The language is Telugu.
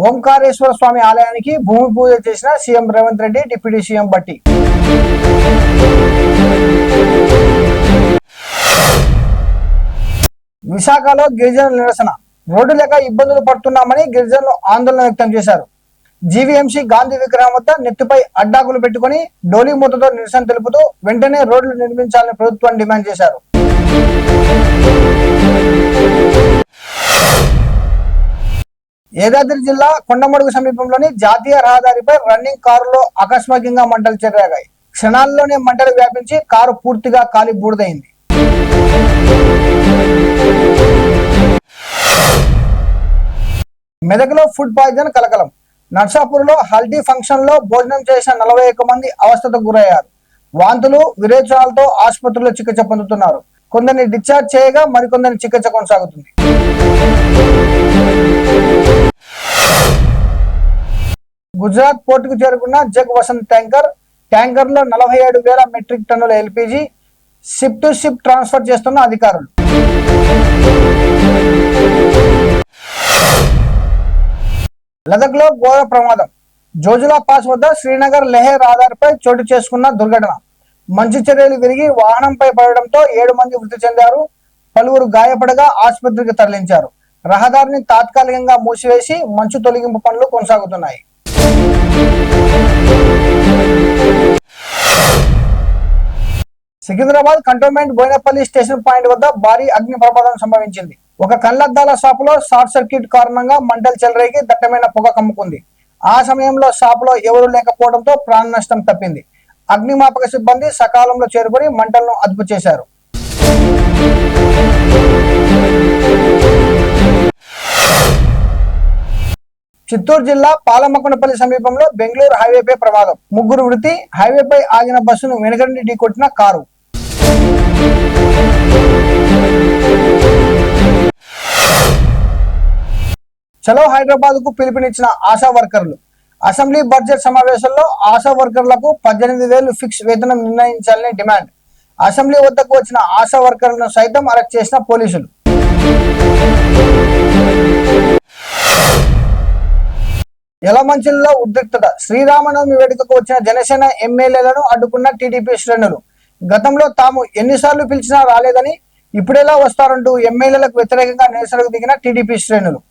ఓంకారేశ్వర స్వామి ఆలయానికి భూమి పూజ చేసిన CM Revanth Reddy, deputy CM బట్టి. విశాఖలో గిరిజనుల నిరసన. రోడ్డు లేక ఇబ్బందులు పడుతున్నామని గిరిజనులు ఆందోళన వ్యక్తం చేశారు. జీవీఎంసీ గాంధీ విగ్రహం వద్ద నెత్తిపై అడ్డాకులు పెట్టుకుని డోలీ మూతతో నిరసన తెలుపుతూ వెంటనే రోడ్లు నిర్మించాలని ప్రభుత్వాన్ని డిమాండ్ చేశారు. యాదాద్రి జిల్లా కొండమడుగు సమీపంలోని జాతీయ రహదారిపై రన్నింగ్ కారులో ఆకస్మికంగా మంటలు చెలరేగాయి. క్షణాల్లోనే మంటలు వ్యాపించి కారు పూర్తిగా కాలి బూడిదైంది. మెదక్లో ఫుడ్ పాయిజన్ కలకలం. నర్సాపూర్లో హల్దీ ఫంక్షన్ లో భోజనం చేసిన 41 మంది అవస్థకు గురయ్యారు. వాంతులు, విరేచనాలతో ఆసుపత్రిలో చికిత్స పొందుతున్నారు. కొందరిని డిశ్చార్జ్ చేయగా మరికొందరిని చికిత్స కొనసాగుతుంది. గుజరాత్ పోర్టుకు చేరుకున్న జగ్ వసంత్ ట్యాంకర్ లో 47,000 మెట్రిక్ టన్నుల LPG ship to ship transfer చేస్తున్న అధికారులు. లదక్ లో ఘోర ప్రమాదం. జోజులా పాస్ వద్ద శ్రీనగర్ లెహే రహదారిపై చోటు చేసుకున్న దుర్ఘటన. మంచు చర్యలు విరిగి వాహనంపై పడడంతో 7 మంది మృతి చెందారు. పలువురు గాయపడగా ఆసుపత్రికి తరలించారు. రహదారిని తాత్కాలికంగా మూసివేసి మంచు తొలగింపు పనులు కొనసాగుతున్నాయి. Secunderabad cantonment Bowenpally station point వద్ద భారీ అగ్ని ప్రమాదం సంభవించింది. ఒక కళ్లద్దాల షాపులో షార్ట్ సర్క్యూట్ కారణంగా మంటలు చెలరేగి దట్టమైన పొగ కమ్ముకుంది. ఆ సమయంలో షాపులో ఎవరూ లేకపోవడంతో ప్రాణ నష్టం తప్పింది. అగ్నిమాపక సిబ్బంది సకాలంలో చేరుకుని మంటలను అదుపు చేశారు. చిత్తూరు జిల్లా పాలమకొండపల్లి సమీపంలో బెంగళూరు హైవేపై ప్రమాదం. 3 మృతి. హైవేపై ఆగిన బస్సును వెనుకనుండి ఢీకొట్టిన కారు. చలో హైదరాబాద్ కు పిలుపునిచ్చిన ఆశా వర్కర్లు. అసెంబ్లీ బడ్జెట్ సమావేశంలో ఆశా వర్కర్లకు 18,000 ఫిక్స్ వేతనం నిర్ణయించాలని డిమాండ్. అసెంబ్లీ వద్దకు వచ్చిన ఆశా వర్కర్లను సైతం అరెస్ట్ చేసిన పోలీసులు. యలమంచిలిలో ఉద్రిక్తత. శ్రీరామనవమి వేడుకకు వచ్చిన జనసేన ఎమ్మెల్యేలను అడ్డుకున్న టీడీపీ శ్రేణులు. గతంలో తాము ఎన్నిసార్లు పిలిచినా రాలేదని ఇప్పుడెలా వస్తారంటూ ఎమ్మెల్యేలకు వ్యతిరేకంగా నిరసనకు దిగిన టీడీపీ శ్రేణులు.